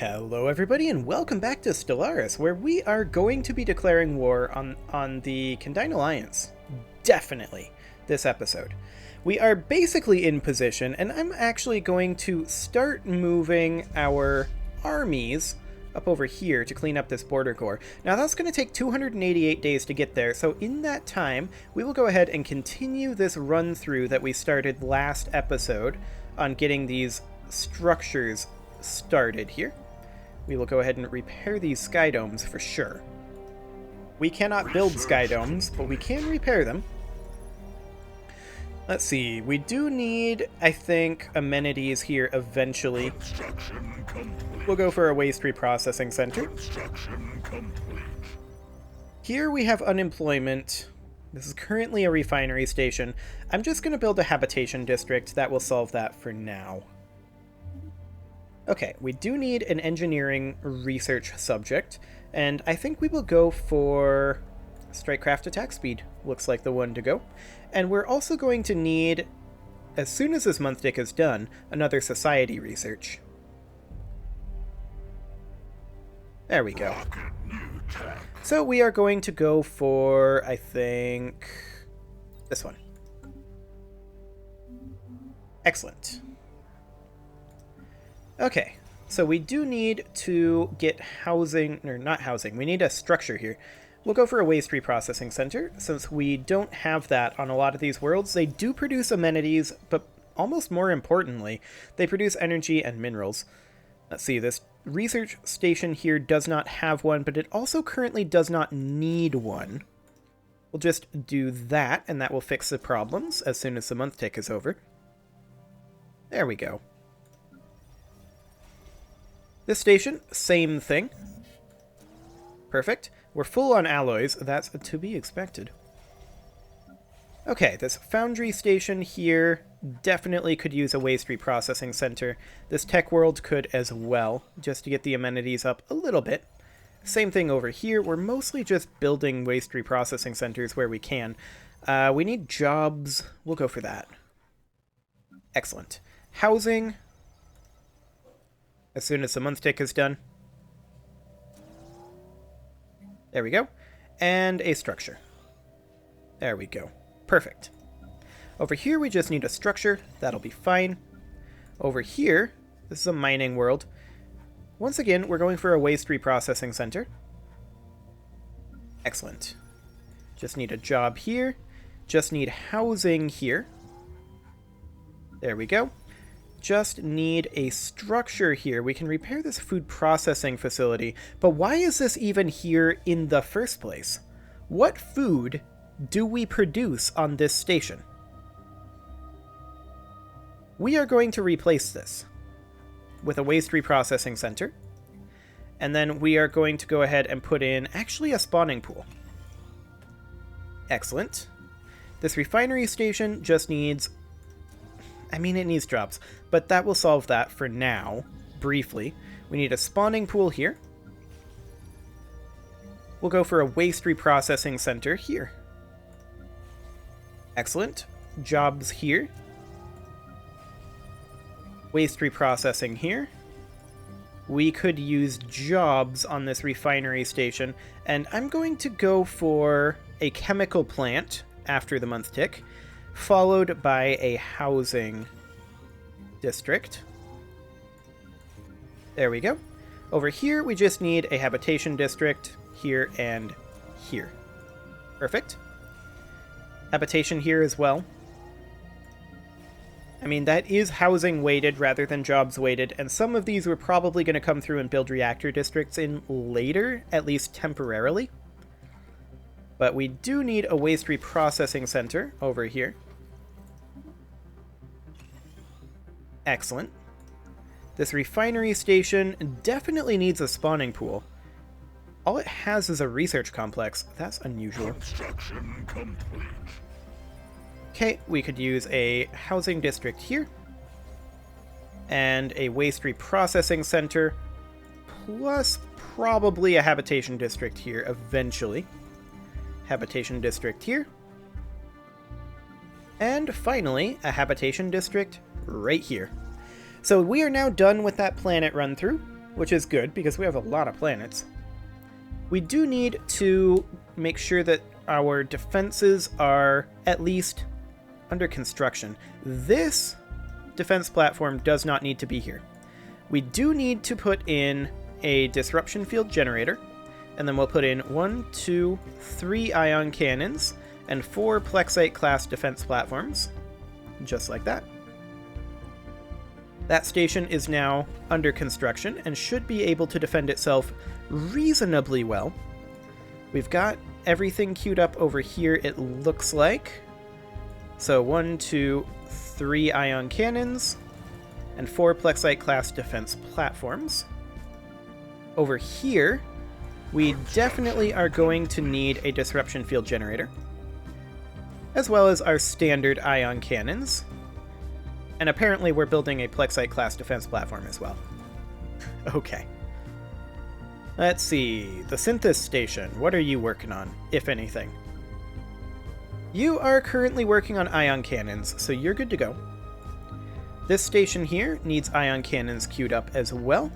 Hello everybody and welcome back to Stellaris, where we are going to be declaring war on the Condyne Alliance. Definitely this episode. We are basically in position, and I'm actually going to start moving our armies up over here to clean up this border core. Now that's going to take 288 days to get there, so in that time we will go ahead and continue this run through that we started last episode on getting these structures started here. We will go ahead and repair these sky domes for sure. We cannot build sky domes, but we can repair them. Let's see, we do need, I think, amenities here eventually. We'll go for a waste reprocessing center. Here we have unemployment. This is currently a refinery station. I'm just going to build a habitation district. That will solve that for now. Okay, we do need an engineering research subject, and I think we will go for Strikecraft attack speed. Looks like the one to go. And we're also going to need, as soon as this month tick is done, another society research. There we go. So we are going to go for, I think, this one. Excellent. Okay, so we do need to get housing, or not housing, we need a structure here. We'll go for a waste reprocessing center, since we don't have that on a lot of these worlds. They do produce amenities, but almost more importantly, they produce energy and minerals. Let's see, this research station here does not have one, but it also currently does not need one. We'll just do that, and that will fix the problems as soon as the month tick is over. There we go. This station, same thing. Perfect. We're full on alloys. That's to be expected. Okay, this foundry station here definitely could use a waste reprocessing center. This tech world could as well, just to get the amenities up a little bit. Same thing over here. We're mostly just building waste reprocessing centers where we can. We need jobs. We'll go for that. Excellent. Housing. As soon as the month tick is done. There we go. And a structure. There we go. Perfect. Over here we just need a structure. That'll be fine. Over here, this is a mining world. Once again, we're going for a waste reprocessing center. Excellent. Just need a job here. Just need housing here. There we go. Just need a structure here. We can repair this food processing facility, but why is this even here in the first place? What food do we produce on this station? We are going to replace this with a waste reprocessing center, and then we are going to go ahead and put in actually a spawning pool. Excellent. This refinery station just needs, I mean, it needs drops, but that will solve that for now, briefly. We need a spawning pool here. We'll go for a waste reprocessing center here. Excellent. Jobs here. Waste reprocessing here. We could use jobs on this refinery station, and I'm going to go for a chemical plant after the month tick, followed by a housing district. There we go. Over here, we just need a habitation district here and here. Perfect. Habitation here as well. I mean, that is housing weighted rather than jobs weighted, and some of these we're probably going to come through and build reactor districts in later, at least temporarily. But we do need a waste reprocessing center over here. Excellent. This refinery station definitely needs a spawning pool. All it has is a research complex. That's unusual. Construction complete. Okay, we could use a housing district here. And a waste reprocessing center. Plus probably a habitation district here eventually. Habitation district here. And finally, a habitation district right here. So we are now done with that planet run through. which is good because we have a lot of planets. We do need to make sure that our defenses are at least under construction. This defense platform does not need to be here. We do need to put in a disruption field generator, and then we'll put in 1, 2, 3 ion cannons and 4 plexite class defense platforms, just like that. That station is now under construction and should be able to defend itself reasonably well. We've got everything queued up over here, it looks like. So 1, 2, 3 ion cannons and 4 plexite class defense platforms. Over here, we definitely are going to need a disruption field generator, as well as our standard ion cannons. And apparently we're building a plexite class defense platform as well. Okay. Let's see, the Synthesis Station, what are you working on, if anything? You are currently working on ion cannons, so you're good to go. This station here needs ion cannons queued up as well.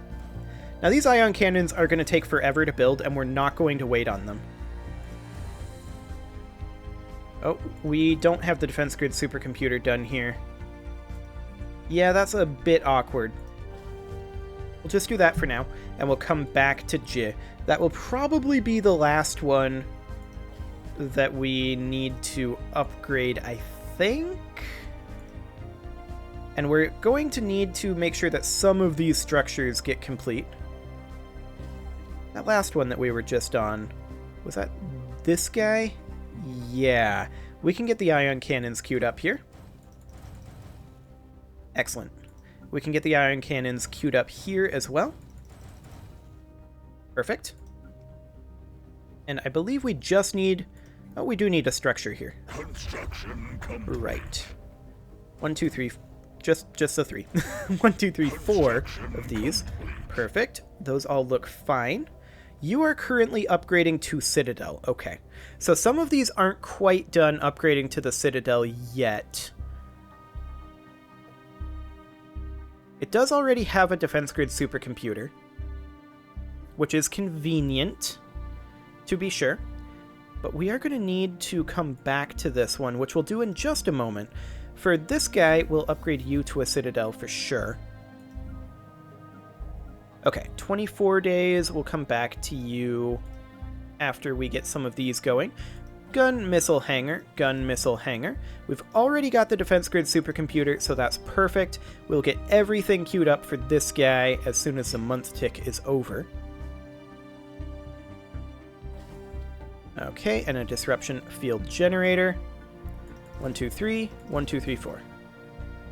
Now these ion cannons are going to take forever to build, and we're not going to wait on them. Oh, we don't have the defense grid supercomputer done here. Yeah, that's a bit awkward. We'll just do that for now, and we'll come back to J. That will probably be the last one that we need to upgrade, I think? And we're going to need to make sure that some of these structures get complete. That last one that we were just on, was that this guy? Yeah, we can get the ion cannons queued up here. Excellent. We can get the ion cannons queued up here as well. Perfect. And I believe we just need... Oh, we do need a structure here. Construction complete. Right. 1, 2, 3... Just the 3. 1, 2, 3, 4 of these. Perfect. Those all look fine. You are currently upgrading to Citadel. Okay. So some of these aren't quite done upgrading to the Citadel yet. It does already have a defense grid supercomputer, which is convenient, to be sure. But we are going to need to come back to this one, which we'll do in just a moment. For this guy, we'll upgrade you to a Citadel for sure. Okay, 24 days. We'll come back to you after we get some of these going. Gun, missile hangar, gun, missile hangar. We've already got the defense grid supercomputer, so that's perfect. We'll get everything queued up for this guy as soon as the month tick is over. Okay, and a disruption field generator. 1, 2, 3, 1, 2, 3, 4.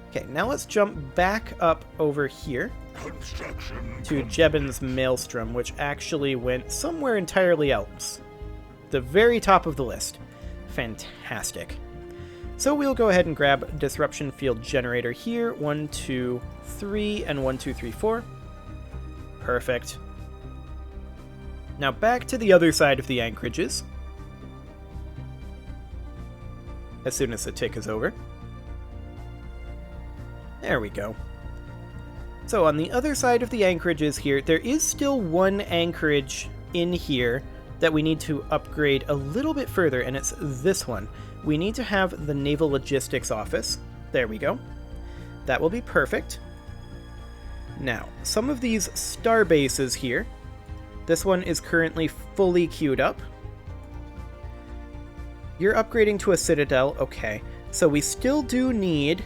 Okay, now let's jump back up over here to Jebin's Maelstrom, which actually went somewhere entirely else. The very top of the list. Fantastic. So we'll go ahead and grab disruption field generator here. 1, 2, 3, and 1, 2, 3, 4. Perfect. Now back to the other side of the anchorages. As soon as the tick is over. There we go. So on the other side of the anchorages here, there is still one anchorage in here that we need to upgrade a little bit further, and it's this one. We need to have the Naval Logistics Office. There we go. That will be perfect. Now, some of these star bases here. This one is currently fully queued up. You're upgrading to a Citadel, okay. So we still do need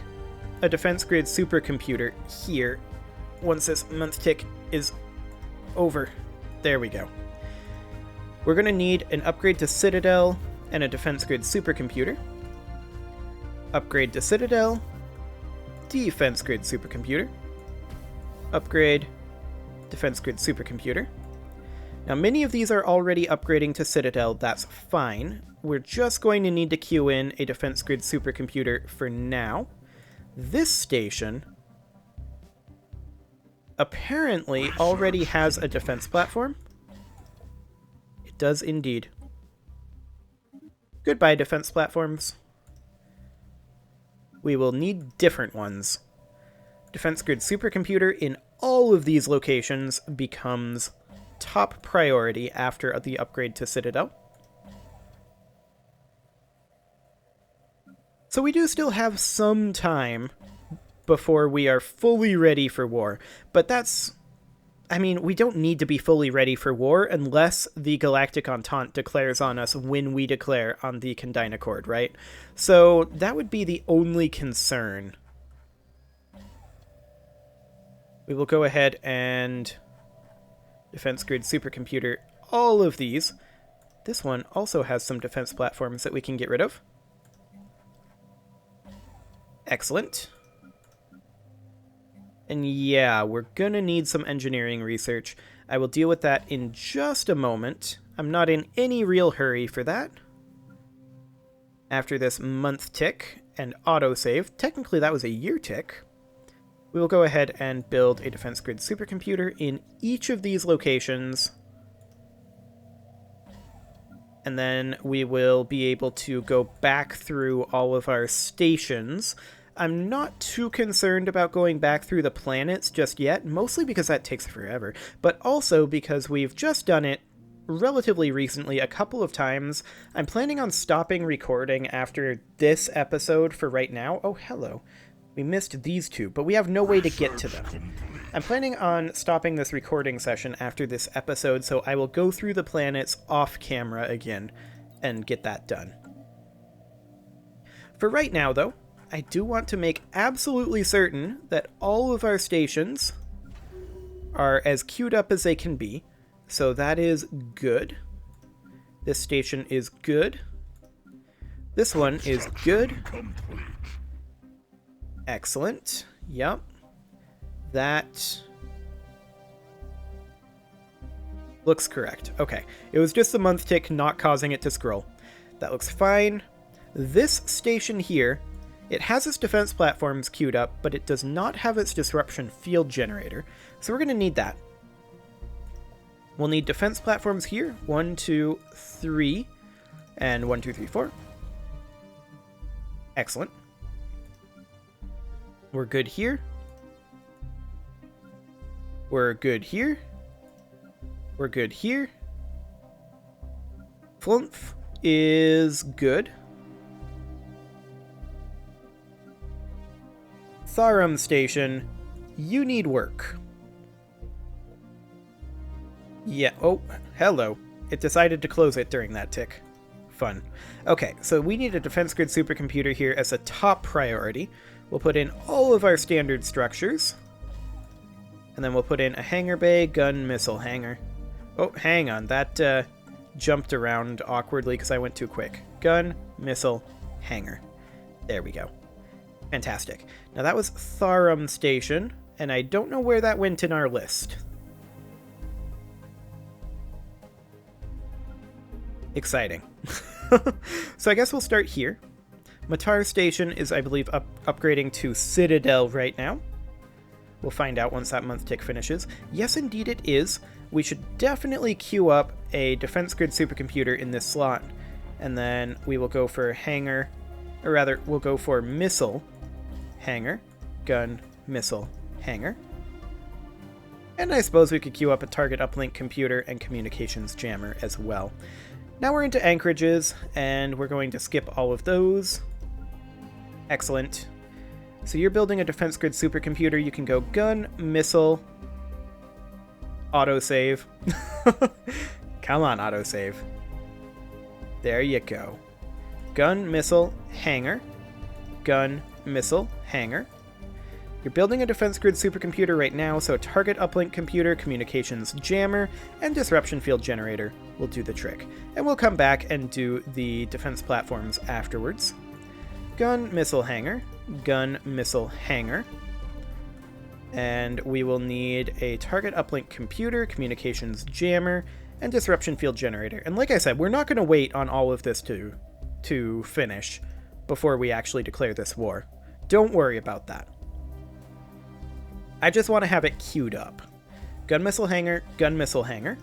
a defense grid supercomputer here once this month tick is over. There we go. We're going to need an upgrade to Citadel and a defense grid supercomputer. Upgrade to Citadel, defense grid supercomputer. Upgrade, defense grid supercomputer. Now many of these are already upgrading to Citadel, that's fine. We're just going to need to queue in a defense grid supercomputer for now. This station apparently already has a defense platform. It does indeed. Goodbye, defense platforms. We will need different ones. Defense grid supercomputer in all of these locations becomes top priority after the upgrade to Citadel. So we do still have some time before we are fully ready for war, but that's... I mean, we don't need to be fully ready for war unless the Galactic Entente declares on us when we declare on the Condign Accord, right? So that would be the only concern. We will go ahead and defense grid supercomputer all of these. This one also has some defense platforms that we can get rid of. Excellent. And yeah, we're gonna need some engineering research. I will deal with that in just a moment. I'm not in any real hurry for that. After this month tick and autosave, technically that was a year tick, we will go ahead and build a defense grid supercomputer in each of these locations. And then we will be able to go back through all of our stations. I'm not too concerned about going back through the planets just yet, mostly because that takes forever, but also because we've just done it relatively recently a couple of times. I'm planning on stopping recording after this episode for right now. Oh, hello. We missed these two, but we have no way to get to them. I'm planning on stopping this recording session after this episode, so I will go through the planets off camera again and get that done. For right now, though, I do want to make absolutely certain that all of our stations are as queued up as they can be. So that is good. This station is good. This one is good. Excellent. Yep. That looks correct. Okay. It was just the month tick not causing it to scroll. That looks fine. This station here, it has its defense platforms queued up, but it does not have its disruption field generator. So we're going to need that. We'll need defense platforms here. 1, 2, 3, and 1, 2, 3, 4. Excellent. We're good here. We're good here. We're good here. Flumph is good. Tharum Station, you need work. Yeah, oh, hello. It decided to close it during that tick. Fun. Okay, so we need a defense grid supercomputer here as a top priority. We'll put in all of our standard structures. And then we'll put in a hangar bay, gun, missile hangar. Oh, hang on, that jumped around awkwardly because I went too quick. Gun, missile, hangar. There we go. Fantastic. Now that was Tharum Station, and I don't know where that went in our list. Exciting. So I guess we'll start here. Matar Station is, I believe, upgrading to Citadel right now. We'll find out once that month tick finishes. Yes, indeed it is. We should definitely queue up a defense grid supercomputer in this slot. And then we will go for hangar, or rather, we'll go for missile hangar, gun, missile hangar. And I suppose we could queue up a target uplink computer and communications jammer as well. Now we're into anchorages, and we're going to skip all of those. Excellent. So you're building a defense grid supercomputer. You can go gun, missile, autosave. Come on, autosave. There you go. Gun, missile, hangar. Gun, missile, hangar. You're building a defense grid supercomputer right now, so target uplink computer, communications jammer, and disruption field generator will do the trick. And we'll come back and do the defense platforms afterwards. Gun, missile hangar. Gun, missile hangar. And we will need a target uplink computer, communications jammer, and disruption field generator. And like I said, we're not going to wait on all of this to finish before we actually declare this war. Don't worry about that. I just want to have it queued up. Gun missile hangar, gun missile hangar.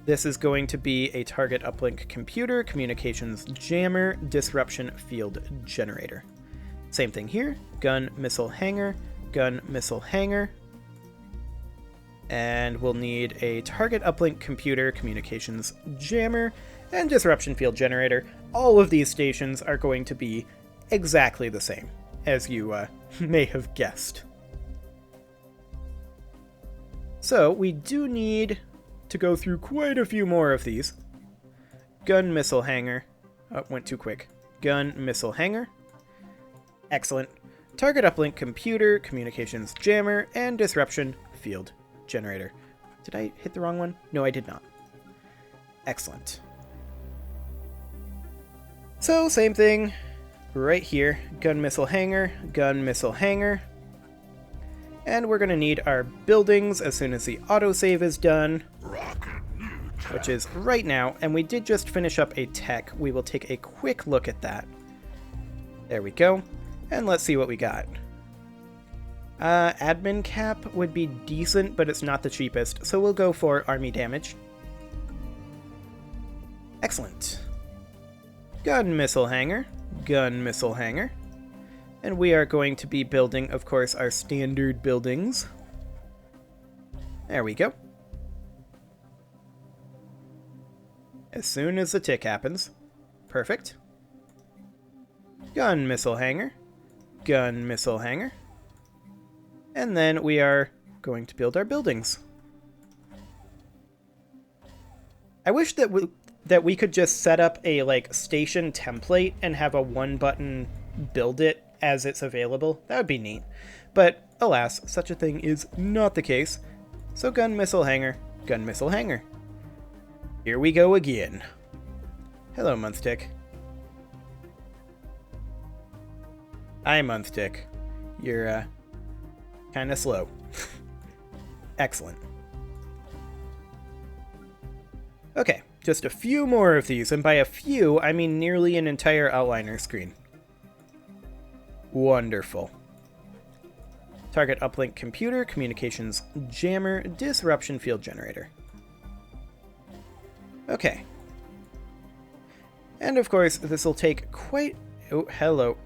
This is going to be a target uplink computer, communications jammer, disruption field generator. Same thing here. Gun missile hangar, gun missile hangar. And we'll need a target uplink computer, communications jammer, and disruption field generator. All of these stations are going to be exactly the same, as you may have guessed. So we do need to go through quite a few more of these. Gun missile hangar. Oh, went too quick. Gun missile hangar. Excellent. Target uplink computer, communications jammer, and disruption field generator. Did I hit the wrong one? No, I did not. Excellent. So, same thing right here. Gun missile hangar, gun missile hangar. And we're going to need our buildings as soon as the autosave is done, which is right now. And we did just finish up a tech. We will take a quick look at that. There we go. And let's see what we got. Admin cap would be decent, but it's not the cheapest, so we'll go for army damage. Excellent. Gun missile hangar, gun missile hangar. And we are going to be building, of course, our standard buildings. There we go. As soon as the tick happens. Perfect. Gun missile hangar, gun missile hangar. And then we are going to build our buildings. I wish that we could just set up a station template and have a one button build it as it's available. That would be neat. But alas, such a thing is not the case. So gun missile hangar, gun missile hangar. Here we go again. Hello, Monthstick. Hi, Monthstick. You're kind of slow. Excellent. Okay, just a few more of these, and by a few, I mean nearly an entire outliner screen. Wonderful. Target uplink computer, communications jammer, disruption field generator. Okay. And of course, this will take quite... Oh, hello.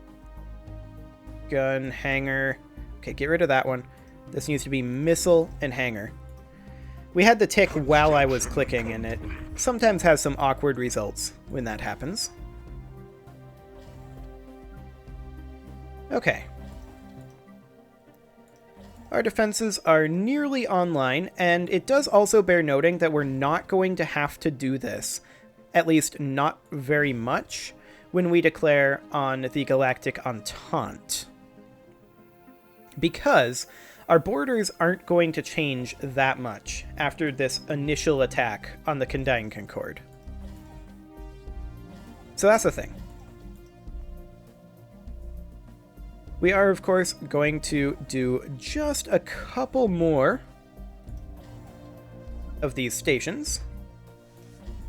Gun, hangar... Okay, get rid of that one. This needs to be missile and hangar. We had the tick while I was clicking, and it sometimes has some awkward results when that happens. Okay. Our defenses are nearly online, and it does also bear noting that we're not going to have to do this, at least not very much, when we declare on the Galactic Entente. Because our borders aren't going to change that much after this initial attack on the Condyne Concord. So that's the thing. We are, of course, going to do just a couple more of these stations.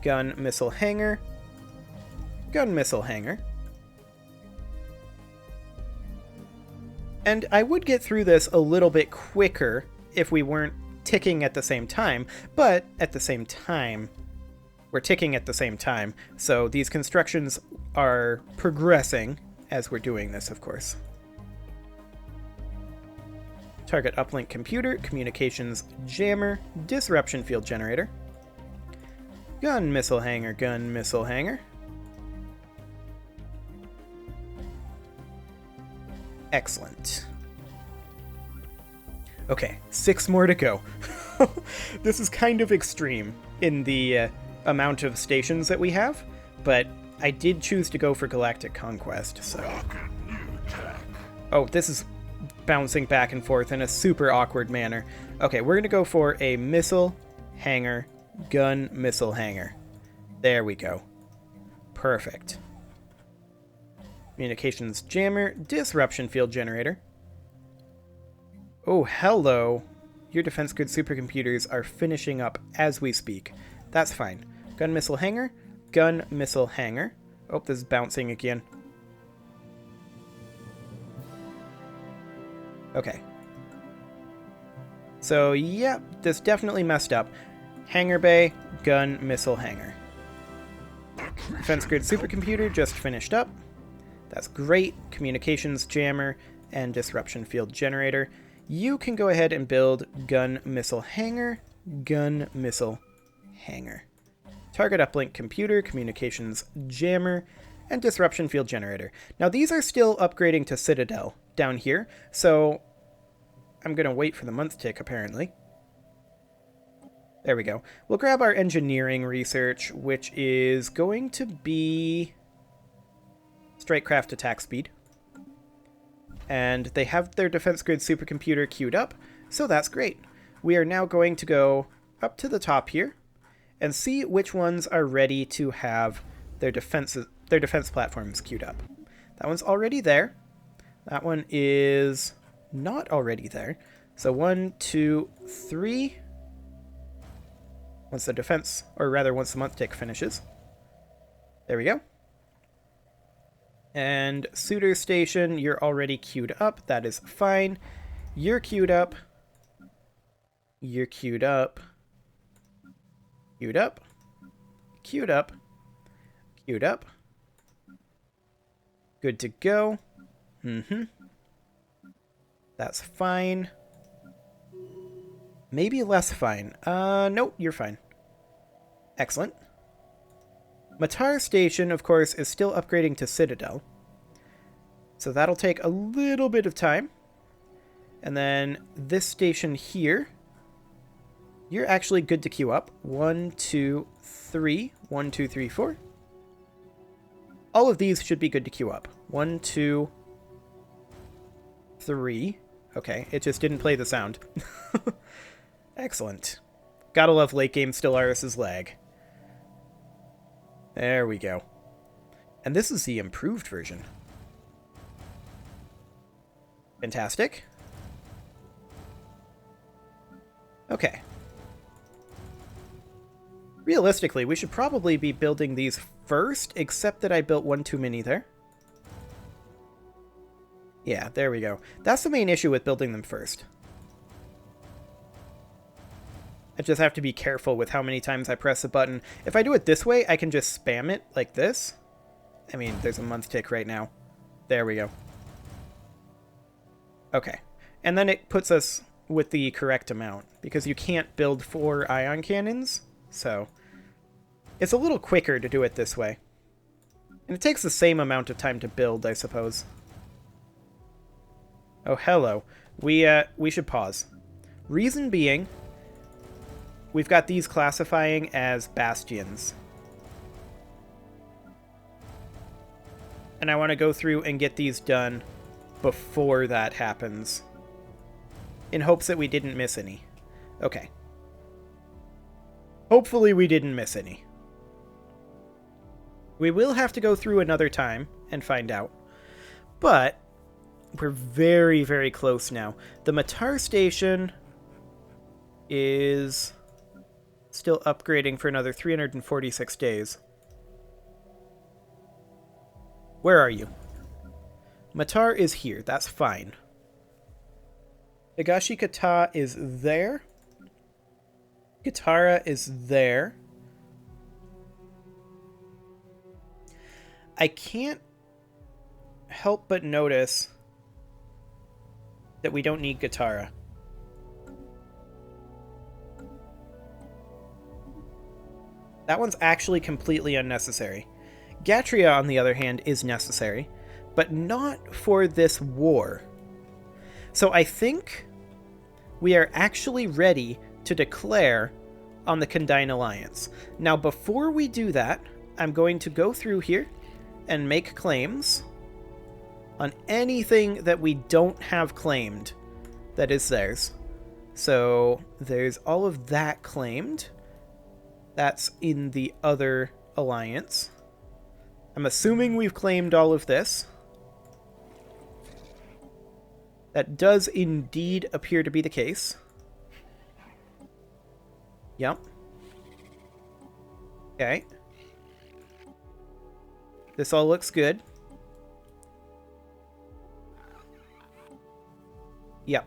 Gun missile hangar. Gun missile hangar. And I would get through this a little bit quicker if we weren't ticking at the same time, but at the same time, we're ticking at the same time, so these constructions are progressing as we're doing this, of course. Target uplink computer, communications jammer, disruption field generator. Gun missile hangar, gun missile hangar. Excellent. Okay, 6 more to go. This is kind of extreme in the amount of stations that we have, but I did choose to go for Galactic Conquest, so... Oh, this is bouncing back and forth in a super awkward manner. Okay, we're going to go for a missile hangar, gun missile hangar. There we go. Perfect. Communications jammer, disruption field generator. Oh, hello. Your defense grid supercomputers are finishing up as we speak. That's fine. Gun missile hangar, gun missile hangar. Oh, this is bouncing again. Okay. So, yeah, this definitely messed up. Hangar bay, gun missile hangar. Defense grid supercomputer just finished up. That's great. Communications jammer and disruption field generator. You can go ahead and build gun missile hangar, gun missile hangar. Target uplink computer, communications jammer, and disruption field generator. Now these are still upgrading to Citadel down here, so I'm going to wait for the month tick apparently. There we go. We'll grab our engineering research, which is going to be Strikecraft attack speed. And they have their defense grid supercomputer queued up, so that's great. We are now going to go up to the top here and see which ones are ready to have their defense platforms queued up. That one's already there. That one is not already there. So 1, 2, 3. Once the defense, or rather once the month tick finishes. There we go. And Suitor Station, you're already queued up. That is fine. You're queued up. You're queued up. Queued up. Queued up. Queued up. Good to go. That's fine. Maybe less fine. Nope, you're fine. Excellent. Matar Station, of course, is still upgrading to Citadel. So that'll take a little bit of time. And then this station here, you're actually good to queue up. 1, 2, 3. 1, 2, 3, 4. All of these should be good to queue up. 1, 2, 3. Okay, it just didn't play the sound. Excellent. Gotta love late game Stellaris' lag. There we go. And this is the improved version. Fantastic. Okay. Realistically, we should probably be building these first, except that I built one too many there. Yeah, there we go. That's the main issue with building them first. I just have to be careful with how many times I press a button. If I do it this way, I can just spam it like this. I mean, there's a month tick right now. There we go. Okay. And then it puts us with the correct amount, because you can't build 4 ion cannons, so it's a little quicker to do it this way. And it takes the same amount of time to build, I suppose. Oh, hello. We should pause. Reason being, we've got these classifying as bastions. And I want to go through and get these done before that happens, in hopes that we didn't miss any. Okay. Hopefully we didn't miss any. We will have to go through another time and find out. But we're very, very close now. The Matar Station is still upgrading for another 346 days. Where are you? Matar is here. That's fine. Higashikata is there. Gitara is there. I can't help but notice that we don't need Gitara. That one's actually completely unnecessary. Gatria, on the other hand, is necessary, but not for this war. So I think we are actually ready to declare on the Condign Alliance. Now, before we do that, I'm going to go through here and make claims on anything that we don't have claimed that is theirs. So there's all of that claimed. That's in the other alliance. I'm assuming we've claimed all of this. That does indeed appear to be the case. Yep. Okay. This all looks good. Yep.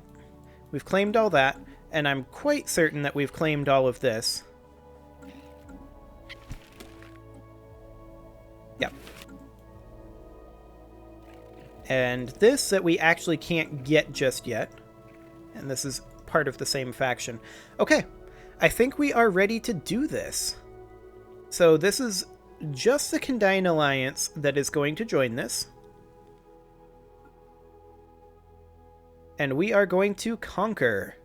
We've claimed all that, and I'm quite certain that we've claimed all of this. Yep. And this that we actually can't get just yet. and this is part of the same faction. Okay, I think we are ready to do this. So this is just the Condyne Alliance that is going to join this. And we are going to conquer.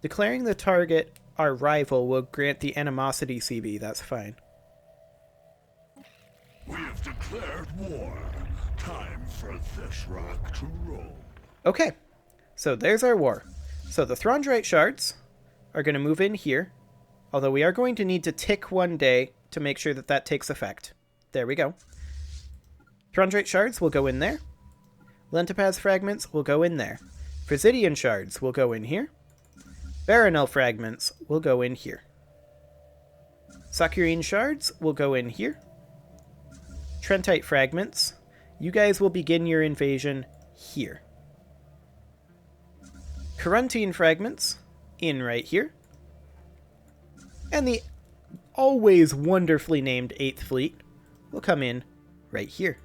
Declaring the target our rival will grant the animosity CB. That's fine. We have declared war. Time for this rock to roll. Okay, so there's our war. So the Throndraite shards are going to move in here, although we are going to need to tick one day to make sure that that takes effect. There we go. Throndraite shards will go in there. Lentipaz fragments will go in there. Presidian shards will go in here. Baronel fragments will go in here. Sakurine shards will go in here. Trentite fragments, you guys will begin your invasion here. Coruntine fragments, in right here. And the always wonderfully named 8th Fleet will come in right here.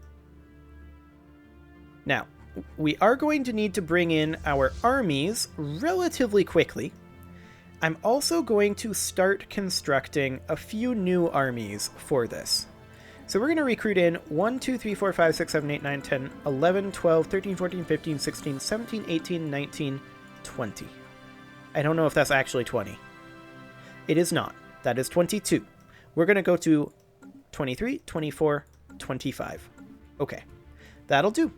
Now, we are going to need to bring in our armies relatively quickly. I'm also going to start constructing a few new armies for this. So we're going to recruit in 1, 2, 3, 4, 5, 6, 7, 8, 9, 10, 11, 12, 13, 14, 15, 16, 17, 18, 19, 20. I don't know if that's actually 20. It is not. That is 22. We're going to go to 23, 24, 25. Okay, that'll do.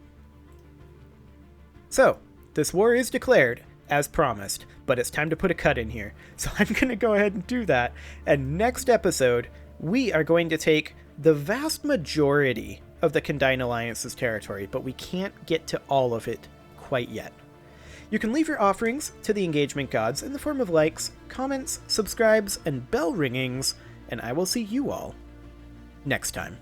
So, this war is declared, as promised, but it's time to put a cut in here. So I'm going to go ahead and do that, and next episode, we are going to take the vast majority of the Condyne Alliance's territory, but we can't get to all of it quite yet. You can leave your offerings to the engagement gods in the form of likes, comments, subscribes, and bell ringings, and I will see you all next time.